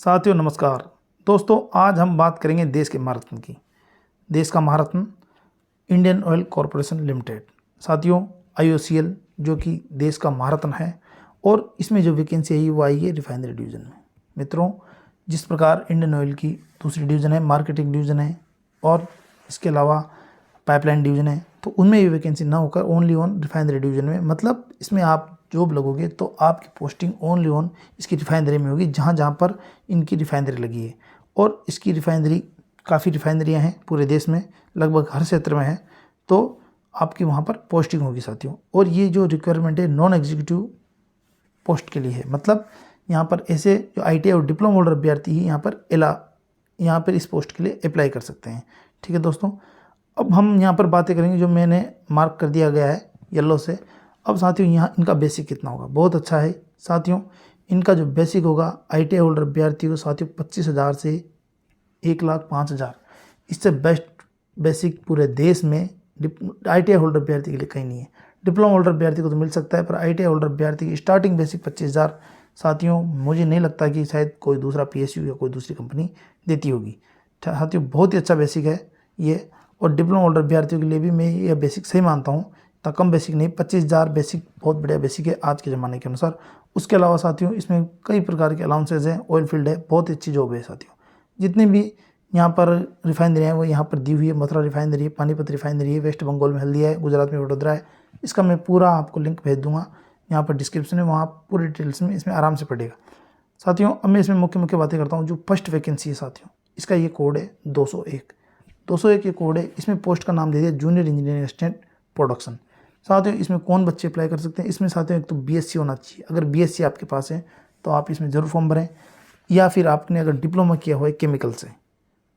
साथियों नमस्कार। दोस्तों आज हम बात करेंगे देश के महारत्न की। देश का महारत्न इंडियन ऑयल कॉरपोरेशन लिमिटेड। साथियों IOCL जो कि देश का महारत्न है और इसमें जो वैकेंसी आई वो आई है रिफाइनरी डिवीज़न में। मित्रों, जिस प्रकार इंडियन ऑयल की दूसरी डिवीज़न है, मार्केटिंग डिवीज़न है और इसके अलावा पाइपलाइन डिवीज़न है, तो उनमें ये वैकेंसी ना होकर ओनली ऑन रिफाइनरी डिवीज़न में, मतलब इसमें आप जॉब लगोगे तो आपकी पोस्टिंग ओनली ऑन इसकी रिफाइनरी में होगी, जहाँ जहाँ पर इनकी रिफाइनरी लगी है। और इसकी रिफाइनरी काफ़ी रिफाइनरियाँ हैं पूरे देश में, लगभग हर क्षेत्र में है, तो आपकी वहाँ पर पोस्टिंग होगी साथियों। और ये जो रिक्वायरमेंट है नॉन एग्जीक्यूटिव पोस्ट के लिए है, मतलब यहाँ पर ऐसे जो ITI और डिप्लोमा होल्डर अभ्यर्थी ही यहाँ पर इस पोस्ट के लिए अप्लाई कर सकते हैं। ठीक है दोस्तों, अब हम यहाँ पर बातें करेंगे जो मैंने मार्क कर दिया गया है येलो से। अब साथियों यहाँ इनका बेसिक कितना होगा, बहुत अच्छा है साथियों। इनका जो बेसिक होगा ITI होल्डर अभ्यर्थी को साथियों 25,000 से 1,05,000, इससे बेस्ट बेसिक पूरे देश में ITI होल्डर अभ्यर्थी के लिए कहीं नहीं है। डिप्लोमा होल्डर अभ्यर्थी को तो मिल सकता है, पर ITI होल्डर अभ्यर्थी की स्टार्टिंग बेसिक 25,000 साथियों मुझे नहीं लगता कि शायद कोई दूसरा PSU या कोई दूसरी कंपनी देती होगी। साथियों बहुत ही अच्छा बेसिक है ये, और डिप्लोमा होल्डर अभ्यर्थियों के लिए भी मैं ये बेसिक सही मानता हूँ। इतना कम बेसिक नहीं, 25,000 बेसिक बहुत बढ़िया बेसिक है आज के ज़माने के अनुसार। उसके अलावा साथियों इसमें कई प्रकार के अलाउंसेज हैं, ऑयल फील्ड है, बहुत ही अच्छी जॉब है साथियों। जितनी भी यहाँ पर रिफाइनरी है वो यहाँ पर दी हुई है। मथुरा रिफाइनरी है, पानीपत रिफाइनरी है, वेस्ट बंगाल में हल्दिया है, गुजरात में वडोदरा है। इसका मैं पूरा आपको लिंक भेज दूँगा यहाँ पर डिस्क्रिप्शन में, वहाँ पूरी डिटेल्स में इसमें आराम से पड़ेगा साथियों। अब मैं इसमें मुख्य बातें करता हूँ। जो फर्स्ट वैकेंसी है साथियों, इसका ये कोड है 201 ये कोड है। इसमें पोस्ट का नाम दे दिया जूनियर इंजीनियरिंग असिस्टेंट प्रोडक्शन। साथियों इसमें कौन बच्चे अप्लाई कर सकते हैं, इसमें साथियों एक तो BSc होना चाहिए। अगर BSc आपके पास है तो आप इसमें ज़रूर फॉर्म भरें, या फिर आपने अगर डिप्लोमा किया हुआ है केमिकल से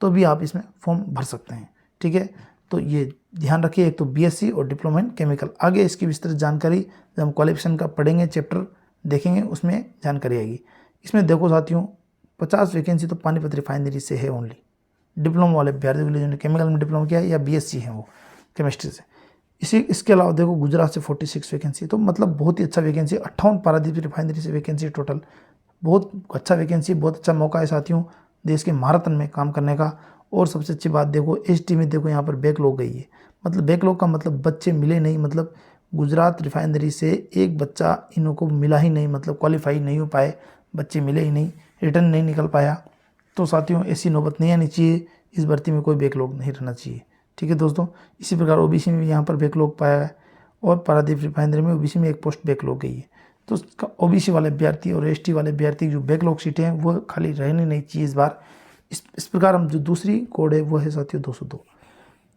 तो भी आप इसमें फॉर्म भर सकते हैं। ठीक है, तो ये ध्यान रखिए, एक तो BSc और डिप्लोमा इन केमिकल। आगे इसकी विस्तृत जानकारी जब हम क्वालिफिकेशन का पढ़ेंगे, चैप्टर देखेंगे, उसमें जानकारी आएगी। इसमें देखो साथियों 50 वैकेंसी तो पानीपत रिफाइनरी से है ओनली, डिप्लोमा वाले अभ्यर्थियों के लिए जिन्होंने केमिकल में डिप्लोमा किया है या BSc है वो केमिस्ट्री से। इसके अलावा देखो गुजरात से 46 वैकेंसी, तो मतलब बहुत ही अच्छा वैकेंसी। 58 पारादीप रिफाइनरी से वैकेंसी टोटल, बहुत अच्छा वैकेंसी, बहुत अच्छा मौका है साथियों देश के महारत्न में काम करने का। और सबसे अच्छी बात देखो ST में देखो यहाँ पर बैकलॉग गई है, मतलब बैकलॉग का मतलब बच्चे मिले नहीं, मतलब गुजरात रिफाइनरी से एक बच्चा इन को मिला ही नहीं, मतलब क्वालिफाई नहीं हो पाए, बच्चे मिले ही नहीं, रिटर्न नहीं निकल पाया। तो साथियों ऐसी नौबत नहीं आनी चाहिए, इस भर्ती में कोई बैकलॉग नहीं रहना चाहिए। ठीक है दोस्तों, इसी प्रकार OBC में भी यहाँ पर बैकलॉग पाया है, और पारादीप रिफाइनरी में OBC में एक पोस्ट बैकलॉग गई है। तो OBC वाले अभ्यर्थी और ST वाले अभ्यर्थी जो बैकलॉग सीटें हैं वो खाली रहनी नहीं चाहिए इस बार। इस प्रकार हम जो दूसरी कोड है वो है साथियों 202।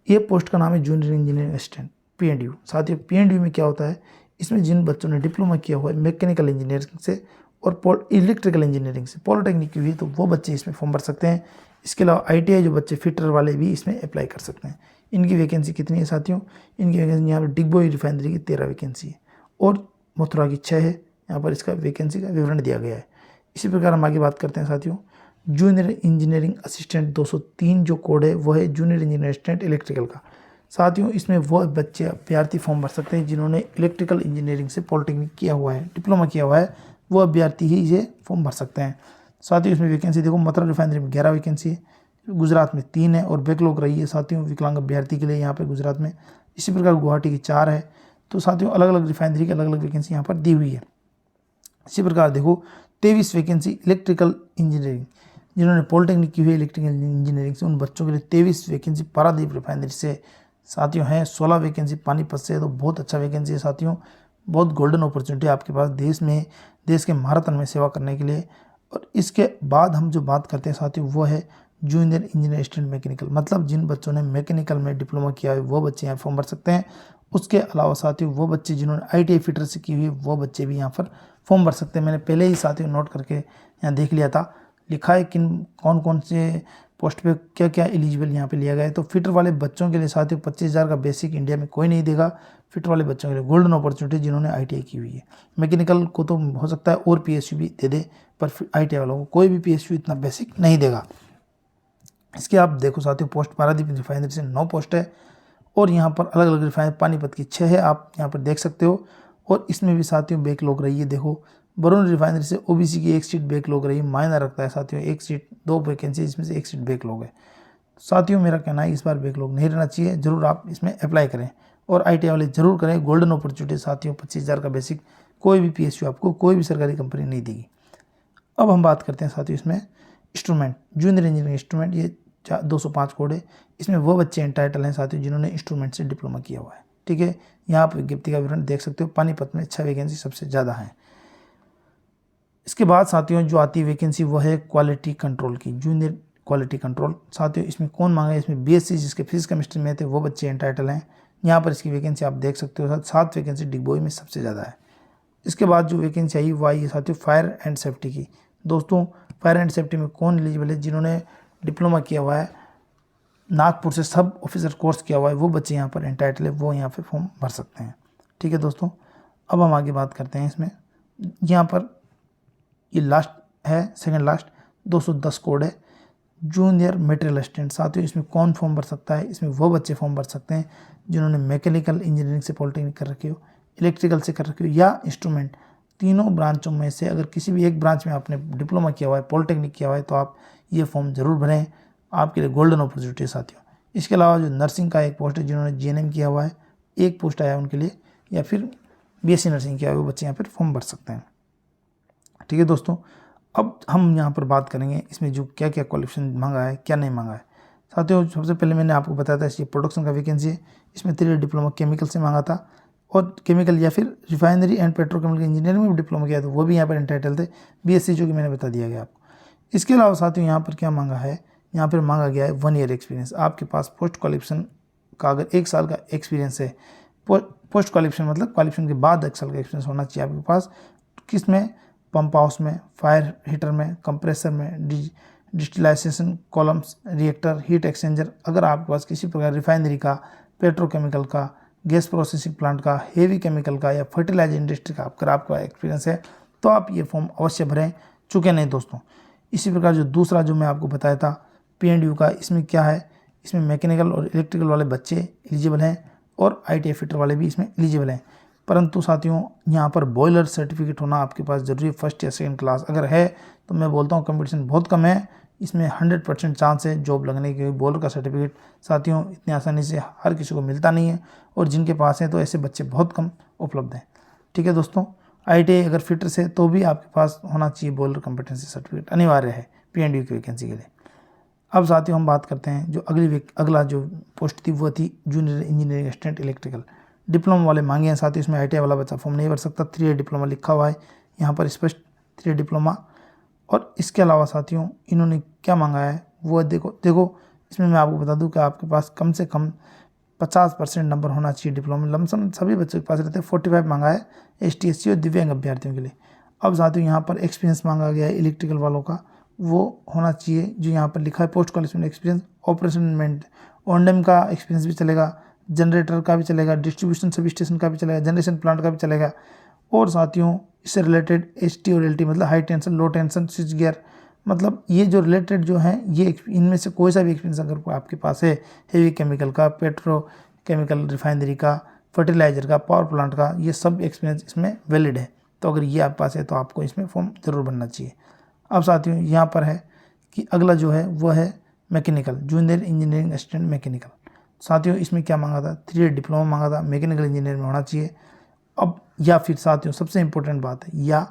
ये पोस्ट का नाम है जूनियर इंजीनियरिंग असिस्टेंट PNDU। साथियों PNDU में क्या होता है, इसमें जिन बच्चों ने डिप्लोमा किया हुआ है मैकेनिकल इंजीनियरिंग से और इलेक्ट्रिकल इंजीनियरिंग से, पॉलिटेक्निक की हुई, तो वो बच्चे इसमें फॉर्म भर सकते हैं। इसके अलावा ITI जो बच्चे फिटर वाले भी इसमें अप्लाई कर सकते हैं। इनकी वैकेंसी कितनी है साथियों, इनकी वैकेंसी यहाँ पर डिगबोई रिफाइनरी की 13 वैकेंसी है और मथुरा की 6 है। यहाँ पर इसका वैकेंसी का विवरण दिया गया है। इसी प्रकार हम आगे बात करते हैं साथियों जूनियर इंजीनियरिंग असिस्टेंट 203 जो कोड है वो है जूनियर इंजीनियर असिस्टेंट इलेक्ट्रिकल का। साथियों इसमें वो बच्चे अभ्यर्थी फॉर्म भर सकते हैं जिन्होंने इलेक्ट्रिकल इंजीनियरिंग से पॉलिटेक्निक किया हुआ है, डिप्लोमा किया हुआ है, वो अभ्यर्थी ही इसे फॉर्म भर सकते हैं। साथियों इसमें वैकेंसी देखो मथुरा रिफाइनरी में 11 वैकेंसी है, गुजरात में 3 है और बैकलॉग रही है साथियों विकलांग अभ्यर्थी के लिए यहाँ पर गुजरात में। इसी प्रकार गुवाहाटी की 4 है। तो साथियों अलग अलग रिफाइनरी की अलग अलग वैकेंसी यहाँ पर दी हुई है। इसी प्रकार देखो 23 वैकेंसी इलेक्ट्रिकल इंजीनियरिंग, जिन्होंने पॉलिटेक्निक की हुई इलेक्ट्रिकल इंजीनियरिंग से, उन बच्चों के लिए 23 वैकेंसी पारादीप रिफाइनरी से साथियों हैं। 16 वैकेंसी पानीपत से, तो बहुत अच्छा वैकेंसी है साथियों, बहुत गोल्डन अपॉर्चुनिटी आपके पास देश में, देश के महारत्न में सेवा करने के लिए। और इसके बाद हम जो बात करते हैं साथियों वो है जूनियर इंजीनियर असिस्टेंट मैकेनिकल, मतलब जिन बच्चों ने मैकेनिकल में डिप्लोमा किया है वो बच्चे यहाँ फॉर्म भर सकते हैं। उसके अलावा साथियों वो बच्चे जिन्होंने ITI फिटर से की हुई है वो बच्चे भी यहाँ पर फॉर्म भर सकते हैं। मैंने पहले ही साथियों नोट करके यहाँ देख लिया था, लिखा है किन कौन कौन से पोस्ट पे क्या क्या एलिजिबल यहाँ पे लिया गया है। तो फिटर वाले बच्चों के लिए साथियों 25,000 का बेसिक इंडिया में कोई नहीं देगा। फिटर वाले बच्चों के लिए गोल्डन अपॉर्चुनिटी जिन्होंने ITI की हुई है। मैकेनिकल को तो हो सकता है और PSU भी दे दे, पर ITI वालों को कोई भी PSU इतना बेसिक नहीं देगा। इसके आप देखो साथियों पोस्ट पारादीप रिफाइनरी से 9 पोस्ट है और यहाँ पर अलग अलग रिफाइनरी पानीपत की 6 है, आप यहाँ पर देख सकते हो। और इसमें भी साथियों बैकलॉग रही है, देखो बरौनी रिफाइनरी से ओबीसी की एक सीट बैकलॉग रही, मायना रखता है साथियों। एक सीट, 2 वैकेंसी, इसमें से एक सीट बैकलॉग है साथियों। मेरा कहना है इस बार बैकलॉग नहीं रहना चाहिए, जरूर आप इसमें अप्लाई करें और ITI वाले जरूर करें। गोल्डन अपॉर्चुनिटी साथियों, 25,000 का बेसिक, कोई भी PSU आपको कोई भी सरकारी कंपनी नहीं देगी। अब हम बात करते हैं साथियों इसमें इंस्ट्रूमेंट, जूनियर इंजीनियरिंग इंस्ट्रूमेंट, ये 205 कोड है। इसमें वो बच्चे एंटाइटल हैं साथियों जिन्होंने इंस्ट्रूमेंट से डिप्लोमा किया हुआ है, ठीक है। यहाँ पर विज्ञप्ति का विवरण देख सकते हो। पानीपत में 6 वैकेंसी सबसे ज़्यादा है। इसके बाद साथियों जो आती है वैकेंसी वो है क्वालिटी कंट्रोल की, जूनियर क्वालिटी कंट्रोल साथियों। इसमें कौन मांगा है? इसमें BSc जिसके फिजिक्स केमिस्ट्री में थे वो बच्चे एंटाइटल हैं। यहाँ पर इसकी वैकेंसी आप देख सकते हो, 7 वैकेंसी डिगबोई में सबसे ज़्यादा है। इसके बाद जो वैकेंसी आई वो आई है साथियों फायर एंड सेफ्टी की। दोस्तों फायर एंड सेफ्टी में कौन एलिजिबल है? जिन्होंने डिप्लोमा किया हुआ है, नागपुर से सब ऑफिसर कोर्स किया हुआ है, वो बच्चे यहाँ पर एंटाइटल है, वो यहाँ पर फॉर्म भर सकते हैं, ठीक है दोस्तों। अब हम आगे बात करते हैं इसमें। यहाँ पर ये लास्ट है, सेकंड लास्ट 210 कोड है, जूनियर मटेरियल असिस्टेंट साथियों। इसमें कौन फॉर्म भर सकता है? इसमें वो बच्चे फॉर्म भर सकते हैं जिन्होंने मैकेनिकल इंजीनियरिंग से पॉलिटेक्निक कर रखी हो, इलेक्ट्रिकल से कर रखी हो या इंस्ट्रूमेंट, तीनों ब्रांचों में से अगर किसी भी एक ब्रांच में आपने डिप्लोमा किया हुआ है, पॉलिटेक्निक किया हुआ है, तो आप ये फॉर्म जरूर भरें, आपके लिए गोल्डन अपॉर्चुनिटी है साथियों। इसके अलावा जो नर्सिंग का एक पोस्ट है, जिन्होंने GNM किया हुआ है, एक पोस्ट आया उनके लिए, या फिर BSc नर्सिंग किया हुआ बच्चे यहाँ पर फॉर्म भर सकते हैं, ठीक है दोस्तों। अब हम यहाँ पर बात करेंगे इसमें जो क्या क्या क्वालिफिकेशन मांगा है, क्या नहीं मांगा है साथियों। सबसे पहले मैंने आपको बताया था ये प्रोडक्शन का वैकेंसी है। इसमें 3 डिप्लोमा केमिकल से मांगा था, और केमिकल या फिर रिफाइनरी एंड पेट्रोकेमिकल इंजीनियरिंग में भी डिप्लोमा किया था, वो भी यहाँ पर एंटाइटल थे। BSc जो कि मैंने बता दिया गया आपको। इसके अलावा साथियों यहाँ पर क्या मांगा है? यहाँ पर मांगा गया है 1 ईयर एक्सपीरियंस। आपके पास पोस्ट क्वालिफिकेशन का अगर 1 साल का एक्सपीरियंस है, पोस्ट क्वालिफिकेशन मतलब क्वालिफिकेशन के बाद 1 साल का एक्सपीरियंस होना चाहिए आपके पास। किस में? पंप हाउस में, फायर हीटर में, कंप्रेसर में, डिस्टिलाइजेशन कॉलम्स, रिएक्टर, हीट एक्सचेंजर। अगर आपके पास किसी प्रकार रिफाइनरी का, पेट्रोकेमिकल का, गैस प्रोसेसिंग प्लांट का, हेवी केमिकल का या फर्टिलाइजर इंडस्ट्री का अगर आपका एक्सपीरियंस है तो आप ये फॉर्म अवश्य भरें, चूके नहीं दोस्तों। इसी प्रकार जो दूसरा जो मैं आपको बताया था PNDU का, इसमें क्या है? इसमें मैकेनिकल और इलेक्ट्रिकल वाले बच्चे एलिजिबल हैं और ITI फिटर वाले भी इसमें एलिजिबल हैं। परंतु साथियों यहाँ पर बॉयलर सर्टिफिकेट होना आपके पास जरूरी है, 1st या 2nd क्लास। अगर है तो मैं बोलता हूँ कंपटीशन बहुत कम है, इसमें 100% चांस है जॉब लगने की। बॉयलर का सर्टिफिकेट साथियों इतनी आसानी से हर किसी को मिलता नहीं है, और जिनके पास है तो ऐसे बच्चे बहुत कम उपलब्ध हैं, ठीक है दोस्तों। ITI अगर फिटर से तो भी आपके पास होना चाहिए बॉयलर कॉम्पिटेंसी सर्टिफिकेट, अनिवार्य है PNDU की वैकेंसी के लिए। अब साथियों हम बात करते हैं जो अगला जो पोस्ट थी वो थी junior engineering assistant electrical. Diploma वाले मांगे हैं साथियों, इसमें ITI वाला बच्चा फॉर्म नहीं भर सकता। 3 ईयर डिप्लोमा लिखा हुआ है यहाँ पर स्पष्ट, 3 ईयर डिप्लोमा। और इसके अलावा साथियों इन्होंने क्या मांगा है वो देखो इसमें मैं आपको बता दूं कि आपके पास कम से कम 50% नंबर होना चाहिए डिप्लोमा। लमसम सभी बच्चों के पास रहते हैं। 45 मांगा है ST SC और दिव्यांग अभ्यर्थियों के लिए। अब साथियों यहाँ पर एक्सपीरियंस मांगा गया है इलेक्ट्रिकल वालों का, वो होना चाहिए जो यहाँ पर लिखा है post qualification experience, operation management, ONDM का एक्सपीरियंस भी चलेगा, जनरेटर का भी चलेगा, डिस्ट्रीब्यूशन सब स्टेशन का भी चलेगा, जनरेशन प्लांट का भी चलेगा। और साथियों इससे रिलेटेड HT और LT मतलब हाई टेंशन, लो टेंशन, स्विच गियर, मतलब ये जो रिलेटेड जो हैं ये इनमें से कोई सा भी एक्सपीरियंस अगर आपके पास है, हेवी केमिकल का, पेट्रो केमिकल रिफाइनरी का, फर्टिलाइजर का, पावर प्लांट का, ये सब एक्सपीरियंस इसमें वैलिड है। तो अगर ये आपके पास है तो आपको इसमें फॉर्म जरूर भरना चाहिए। अब साथियों यहाँ पर है कि अगला जो है वो है mechanical, junior engineering assistant mechanical. साथियों इसमें क्या मांगा था? 3 ईयर डिप्लोमा मांगा था, मैकेनिकल इंजीनियर में होना चाहिए। अब या फिर साथियों सबसे इंपॉर्टेंट बात है, या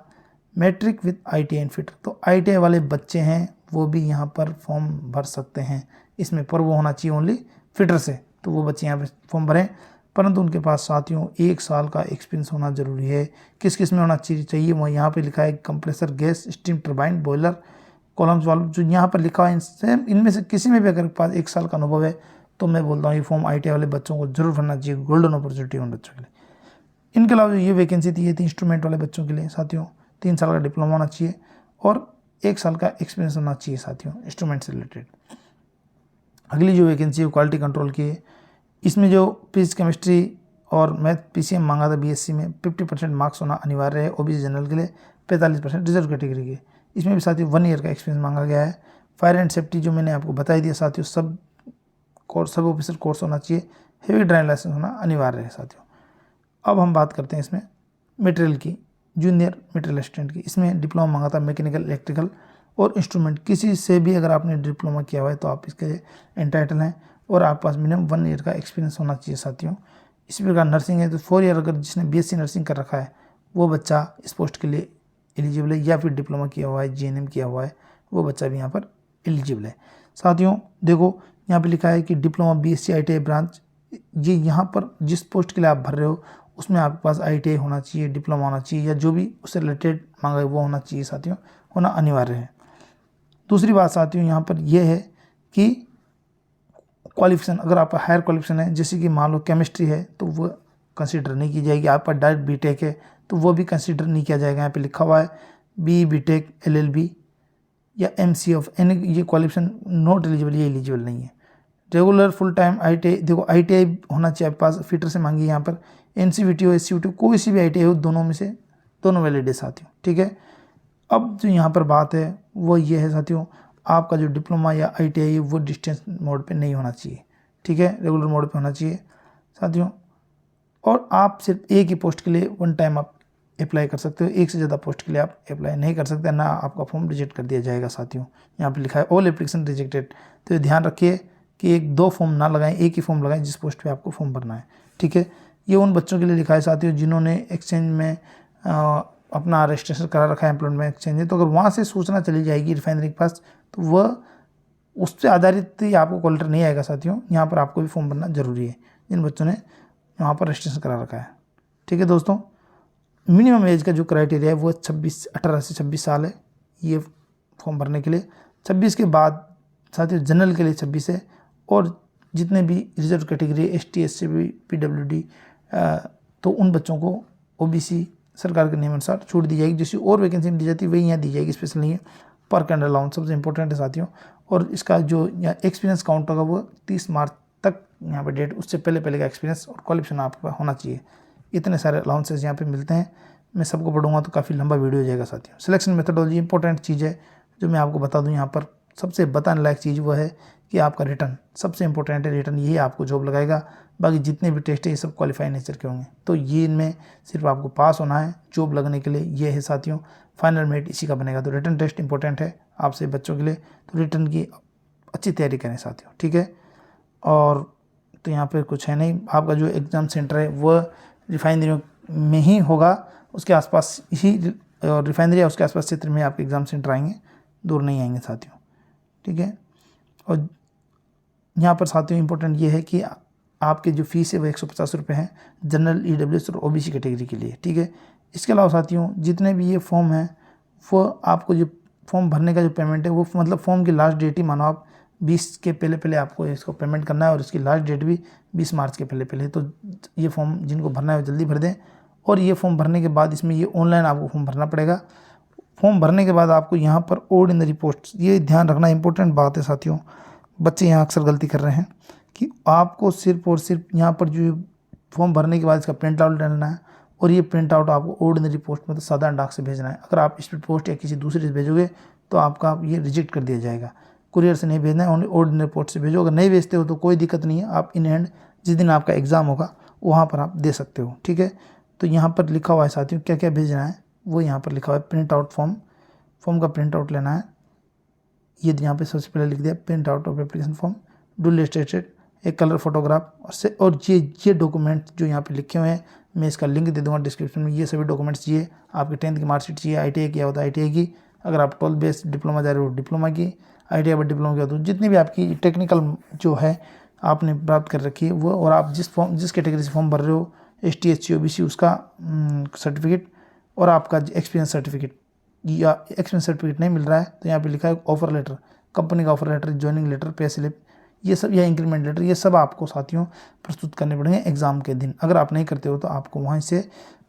matric with ITI and fitter. तो ITI वाले बच्चे हैं वो भी यहाँ पर फॉर्म भर सकते हैं इसमें, पर वो होना चाहिए ओनली फिटर से, तो वो बच्चे यहाँ पर फॉर्म भरें। परंतु उनके पास साथियों 1 साल का एक्सपीरियंस होना जरूरी है। किस किस में होना चाहिए वो यहाँ पे लिखा है, compressor, gas, steam turbine, boiler, columns valve, जो यहाँ पर लिखा है इनमें से किसी में भी अगर पास 1 साल का अनुभव है तो मैं बोलता हूँ ये फॉर्म ITI वाले बच्चों को जरूर भरना चाहिए, गोल्डन अपॉर्चुनिटी उन बच्चों के लिए। इनके अलावा जो ये वैकेंसी थी ये थी इंस्ट्रूमेंट वाले बच्चों के लिए साथियों। 3 साल का डिप्लोमा होना चाहिए और 1 साल का एक्सपीरियंस होना चाहिए साथियों इंस्ट्रूमेंट से रिलेटेड। अगली जो वैकेंसी है क्वालिटी कंट्रोल की है। इसमें जो फिजिक्स केमिस्ट्री और मैथ PCM मांगा था BSc में 50% मार्क्स होना अनिवार्य है। OBC जनरल के लिए 45% रिजर्व कैटेगरी के। इसमें भी साथियों 1 ईयर का एक्सपीरियंस मांगा गया है। फायर एंड सेफ्टी जो मैंने आपको बता दिया साथियों, सब ऑफिसर कोर्स होना चाहिए। हेवी ड्राइविंग लाइसेंस होना अनिवार्य है साथियों। अब हम बात करते हैं इसमें मटेरियल की, जूनियर मटेरियल असिस्टेंट की। इसमें डिप्लोमा मांगा था मैकेनिकल, इलेक्ट्रिकल और इंस्ट्रूमेंट। किसी से भी अगर आपने डिप्लोमा किया हुआ है तो आप इसके एंटाइटल हैं और आपके पास मिनिमम 1 ईयर का एक्सपीरियंस होना चाहिए साथियों। इसी प्रकार नर्सिंग है तो 4 ईयर, अगर जिसने बीएससी नर्सिंग कर रखा है वो बच्चा इस पोस्ट के लिए एलिजिबल है, या फिर डिप्लोमा किया हुआ है, जीएनएम किया हुआ है, वो बच्चा भी यहाँ पर एलिजिबल है साथियों। देखो यहाँ पे लिखा है कि डिप्लोमा बीएससी आईटीआई ब्रांच, ये यहाँ पर जिस पोस्ट के लिए आप भर रहे हो उसमें आपके पास आईटीआई होना चाहिए, डिप्लोमा होना चाहिए, या जो भी उससे रिलेटेड मांगा है वो होना चाहिए साथियों, होना अनिवार्य है। दूसरी बात साथियों यहाँ पर यह है कि क्वालिफिकेशन, अगर आपका हायर क्वालिफिकेशन है, जैसे कि मान लो केमिस्ट्री है तो वो कंसीडर नहीं की जाएगी। आपका डायरेक्ट बीटेक है तो वो भी कंसीडर नहीं किया जाएगा। यहाँ पे लिखा हुआ है बी बीटेक एलएलबी या एमसी ऑफ एनी, ये क्वालिफिकेशन नॉट एलिजिबल, ये एलिजिबल नहीं है। रेगुलर फुल टाइम आईटीआई, देखो आईटीआई होना चाहिए आपके पास, फिटर से मांगी यहाँ पर, एनसीवीटी हो एससीवीटी कोई सी भी आईटीआई हो, दोनों में से दोनों वैलिड है साथियों, ठीक है। अब जो यहाँ पर बात है वो ये है साथियों, आपका जो डिप्लोमा या आईटीआई है वो डिस्टेंस मोड पे नहीं होना चाहिए, ठीक है, रेगुलर मोड पे होना चाहिए साथियों। और आप सिर्फ एक ही पोस्ट के लिए 1 टाइम आप अप्लाई कर सकते हो, एक से ज़्यादा पोस्ट के लिए आप अप्लाई नहीं कर सकते, ना आपका फॉर्म रिजेक्ट कर दिया जाएगा साथियों। यहाँ पे लिखा है ऑल एप्लीकेशन रिजेक्टेड, तो ये ध्यान रखिए कि 1-2 फॉर्म ना लगाएं, एक ही फॉर्म लगाएं जिस पोस्ट पे आपको फॉर्म भरना है, ठीक है। ये उन बच्चों के लिए लिखा है साथियों जिन्होंने एक्सचेंज में अपना रजिस्ट्रेशन करा रखा है एम्प्लॉयमेंट एक्सचेंज में, तो अगर वहाँ से सूचना चली जाएगी रिफाइनरी के पास तो वह उस पर आधारित ही आपको कॉल लेटर नहीं आएगा साथियों। यहाँ पर आपको भी फॉर्म भरना जरूरी है जिन बच्चों ने वहाँ पर रजिस्ट्रेशन करा रखा है, ठीक है दोस्तों। मिनिमम एज का जो क्राइटेरिया है वो 18 से 26 साल है ये फॉर्म भरने के लिए। 26 के बाद साथियों जनरल के लिए 26 है, और जितने भी reserve category ST SC PWD तो उन बच्चों को OBC सरकार के नियमानुसार छूट दी जाएगी। जैसी और वैकेंसी में दी जाती है वही यहाँ दी जाएगी, स्पेशल नहीं है। पर कैंडल अलाउंस सबसे इंपॉर्टेंट है साथियों, और इसका जो यहाँ एक्सपीरियंस काउंट होगा वो 30 मार्च तक यहाँ पे डेट, उससे पहले का एक्सपीरियंस और क्वालिफिकेशन आपका होना चाहिए। इतने सारे अलाउंसेस यहाँ पे मिलते हैं, मैं सबको पढ़ूंगा तो काफ़ी लंबा वीडियो हो जाएगा साथियों। सिलेक्शन मेथडोलॉजी इंपॉर्टेंट चीज़ है जो मैं आपको बता दूं। यहाँ पर सबसे बताने लायक चीज़ वो है कि आपका रिटर्न सबसे इंपॉर्टेंट है, रिटर्न यही आपको जॉब लगाएगा। बाकी जितने भी टेस्ट है ये सब क्वालिफाई नेचर के होंगे, तो ये इनमें सिर्फ आपको पास होना है जॉब लगने के लिए, ये है साथियों। फाइनल मेरिट इसी का बनेगा, तो रिटर्न टेस्ट इंपॉर्टेंट है आपसे बच्चों के लिए, तो रिटर्न की अच्छी तैयारी करें साथियों, ठीक है। और तो यहाँ पर कुछ है नहीं, आपका जो एग्ज़ाम सेंटर है वह रिफाइनरी में ही होगा, उसके आसपास ही रिफाइनरी या उसके आसपास क्षेत्र में आपके एग्ज़ाम सेंटर आएंगे, दूर नहीं आएंगे साथियों, ठीक है। और यहाँ पर साथियों इंपॉर्टेंट ये है कि आपके जो फीस है वो 150 रुपये है जनरल, EWS और OBC कैटेगरी के लिए, ठीक है। इसके अलावा साथियों जितने भी ये फॉर्म हैं वो आपको जो फॉर्म भरने का जो पेमेंट है वो मतलब फॉर्म की लास्ट डेट ही मानो आप 20 के पहले आपको इसको पेमेंट करना है, और इसकी लास्ट डेट भी 20 मार्च के पहले है। तो ये फॉर्म जिनको भरना है वो जल्दी भर दें। और ये फॉर्म भरने के बाद इसमें ये ऑनलाइन आपको फॉर्म भरना पड़ेगा। फॉर्म भरने के बाद आपको यहाँ पर ऑर्डिनरी पोस्ट, ये ध्यान रखना इंपॉर्टेंट बात है साथियों, बच्चे यहाँ अक्सर गलती कर रहे हैं कि आपको सिर्फ और सिर्फ यहाँ पर जो फॉर्म भरने के बाद इसका प्रिंट आउट लेना है, और ये प्रिंट आउट आपको ऑर्डिनरी पोस्ट मतलब साधारण डाक से भेजना है। अगर आप स्पीड पोस्ट या किसी दूसरे से भेजोगे तो आपका ये रिजेक्ट कर दिया जाएगा। कुरियर से नहीं भेजना है, ओनली ऑर्डिनरी पोस्ट से भेजो। अगर नहीं भेजते हो तो कोई दिक्कत नहीं है, आप इन हैंड जिस दिन आपका एग्ज़ाम होगा वहाँ पर आप दे सकते हो, ठीक है। तो यहाँ पर लिखा हुआ है साथियों क्या क्या भेजना है, वो यहाँ पर लिखा हुआ है। प्रिंट आउट फॉर्म का प्रिंट आउट लेना है, ये यहाँ पे सबसे पहले लिख दिया print out of application form, duly stated, एक कलर फोटोग्राफ और ये डॉक्यूमेंट जो यहाँ पे लिखे हुए हैं, मैं इसका लिंक दे दूँगा डिस्क्रिप्शन में। ये सभी डॉक्यूमेंट्स चाहिए, आपकी 10th की मार्कशीट चाहिए, ITI किया होता है ITI की, अगर आप 12 बेस्ड डिप्लोमा जा रहे हो डिप्लोमा की, ITI पर डिप्लोमा किया तो जितनी भी आपकी टेक्निकल जो है आपने प्राप्त कर रखी है वो, और आप जिस कैटेगरी से फॉर्म भर रहे हो ST SC OBC उसका सर्टिफिकेट, और आपका एक्सपीरियंस सर्टिफिकेट या एक्सपीरियंस सर्टिफिकेट नहीं मिल रहा है तो यहाँ पे लिखा है ऑफर लेटर, कंपनी का offer letter, joining letter, pay slip, ये सब या इंक्रीमेंट लेटर, ये सब आपको साथियों प्रस्तुत करने पड़ेंगे एग्ज़ाम के दिन। अगर आप नहीं करते हो तो आपको वहाँ से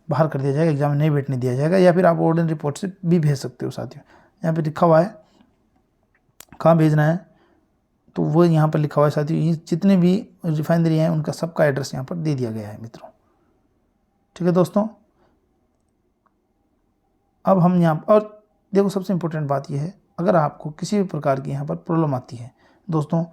बाहर कर दिया जाएगा, एग्जाम में नहीं बैठने दिया जाएगा, या फिर आप ऑर्डिनरी रिपोर्ट से भी भेज सकते हो साथियों। यहाँ पे लिखा हुआ है कहाँ भेजना है, तो वो यहाँ पर लिखा हुआ है साथियों। ये जितने भी रिफाइनरी हैं उनका सबका एड्रेस यहाँ पर दे दिया गया है मित्रों, ठीक है दोस्तों। अब हम यहाँ और देखो सबसे इम्पोर्टेंट बात यह है, अगर आपको किसी भी प्रकार की यहाँ पर प्रॉब्लम आती है दोस्तों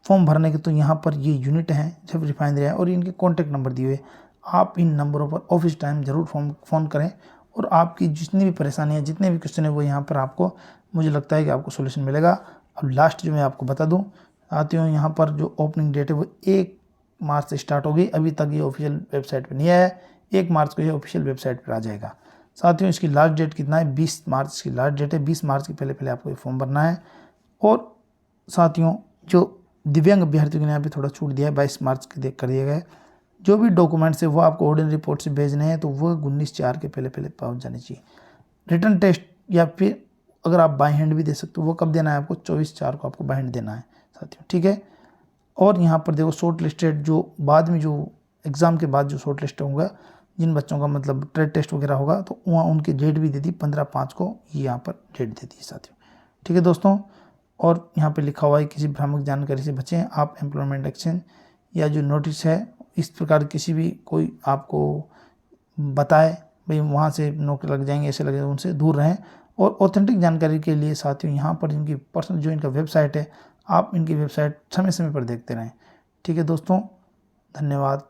फॉर्म भरने के, तो यहाँ पर ये यूनिट हैं जब रिफाइनरी है और इनके कॉन्टैक्ट नंबर दिए हुए, आप इन नंबरों पर ऑफिस टाइम ज़रूर फ़ोन करें और आपकी जितनी भी परेशानियाँ, जितने भी क्वेश्चन है वो यहाँ पर आपको, मुझे लगता है कि आपको सोल्यूशन मिलेगा। अब लास्ट जो मैं आपको बता दूँ साथियों, यहाँ पर जो ओपनिंग डेट है वो 1 मार्च से स्टार्ट होगी। अभी तक ये ऑफिशियल वेबसाइट पर नहीं आया है, 1 मार्च को ये ऑफिशियल वेबसाइट पर आ जाएगा। साथियों इसकी लास्ट डेट कितना है, 20 मार्च की लास्ट डेट है। 20 मार्च के पहले आपको ये फॉर्म भरना है। और साथियों जो दिव्यांग अभ्यर्थियों के लिए यहाँ पे थोड़ा छूट दिया है, 22 मार्च के देख कर दिया गया है। जो भी डॉक्यूमेंट्स है वो आपको ऑर्डिनरी रिपोर्ट से भेजने हैं, तो वो 19/4 के पहले पहुँच जाने चाहिए। रिटर्न टेस्ट या फिर अगर आप बाई हैंड भी दे सकते हो, वो कब देना है आपको, 24/4 को आपको बाई हैंड देना है साथियों, ठीक है। और यहाँ पर देखो शॉर्ट लिस्टेड जो बाद में, जो एग्ज़ाम के बाद जो शॉर्ट लिस्ट होगा, जिन बच्चों का मतलब ट्रेड टेस्ट वगैरह होगा, तो वहाँ उनकी डेट भी दे दी 15/5 को, ये यहाँ पर डेट दे दी साथियों, ठीक है दोस्तों। और यहाँ पे लिखा हुआ है किसी भ्रामक जानकारी से बचें। आप एम्प्लॉयमेंट एक्सचेंज या जो नोटिस है, इस प्रकार किसी भी कोई आपको बताए भाई वहाँ से नौकरी लग जाएंगे, ऐसे लगे, उनसे दूर रहें। और ऑथेंटिक जानकारी के लिए साथियों यहाँ पर इनकी पर्सनल जो इनका वेबसाइट है, आप इनकी वेबसाइट समय समय पर देखते रहें, ठीक है दोस्तों। धन्यवाद।